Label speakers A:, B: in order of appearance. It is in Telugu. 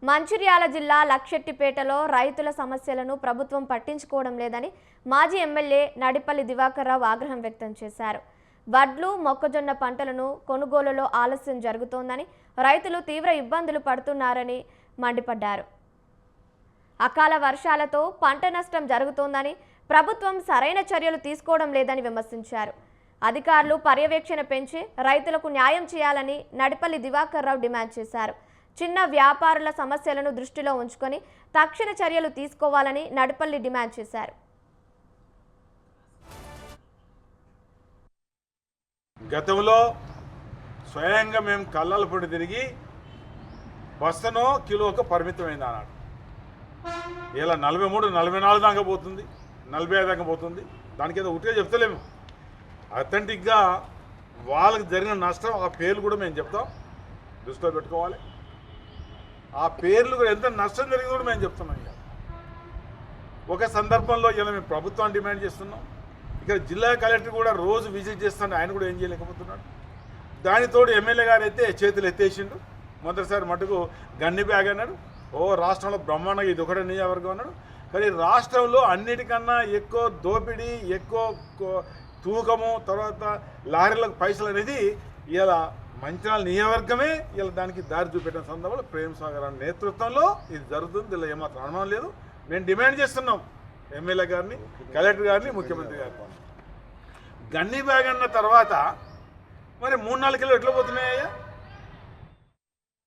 A: మంచిర్యాల జిల్లా లక్షెట్టిపేటలో రైతుల సమస్యలను ప్రభుత్వం పట్టించుకోవడం లేదని మాజీ ఎమ్మెల్యే నడిపల్లి దివాకర్ రావు ఆగ్రహం వ్యక్తం చేశారు. వడ్లు, మొక్కజొన్న పంటలను కొనుగోలులో ఆలస్యం జరుగుతోందని, రైతులు తీవ్ర ఇబ్బందులు పడుతున్నారని మండిపడ్డారు. అకాల వర్షాలతో పంట నష్టం జరుగుతోందని, ప్రభుత్వం సరైన చర్యలు తీసుకోవడం లేదని విమర్శించారు. అధికారులు పర్యవేక్షణ పెంచి రైతులకు న్యాయం చేయాలని నడిపల్లి దివాకర్ రావు డిమాండ్ చేశారు. చిన్న వ్యాపారుల సమస్యలను దృష్టిలో ఉంచుకొని తక్షణ చర్యలు తీసుకోవాలని నడిపల్లి డిమాండ్ చేశారు.
B: గతంలో స్వయంగా మేము కళ్ళల పొడి తిరిగి బస్తనో కిలోకి పరిమితమైంది అన్నాడు. ఇలా 43, 44 దాకా పోతుంది, 45 దాకా పోతుంది. దానికి ఏదో ఉట్టిగా చెప్తలేము. అథెంటిక్గా వాళ్ళకి జరిగిన నష్టం ఆ పేర్లు కూడా మేము చెప్తాం, దృష్టిలో పెట్టుకోవాలి. ఆ పేర్లు కూడా ఎంత నష్టం జరిగింది కూడా మేము చెప్తున్నాం. ఒక సందర్భంలో ఇలా మేము ప్రభుత్వాన్ని డిమాండ్ చేస్తున్నాం. ఇక్కడ జిల్లా కలెక్టర్ కూడా రోజు విజిట్ చేస్తాను, ఆయన కూడా ఏం చేయలేకపోతున్నాడు. దానితోడు ఎమ్మెల్యే గారు అయితే చేతులు ఎత్తేసిండు. మొదటిసారి మటుకు గన్ని బ్యాగ్ అన్నాడు. రాష్ట్రంలో బ్రహ్మాండంగా ఇది ఒకటే నియోజకవర్గం అన్నాడు. కానీ రాష్ట్రంలో అన్నిటికన్నా ఎక్కువ దోపిడీ, ఎక్కువ తూకము, తర్వాత లారీలకు పైసలు అనేది ఇలా మంచిర్యాల నియోజకవర్గమే ఇలా దానికి దారి చూపెట్టిన సందర్భంలో ప్రేమ్ సాగర్ నేతృత్వంలో ఇది జరుగుతుంది. ఇలా ఏమాత్రం అనుమానం లేదు. మేము డిమాండ్ చేస్తున్నాం ఎమ్మెల్యే గారిని, కలెక్టర్ గారిని, ముఖ్యమంత్రి గారిని. గన్ని బ్యాగ్ అన్న తర్వాత మరి 3-4 కిలో ఎట్లా పోతున్నాయ్యా?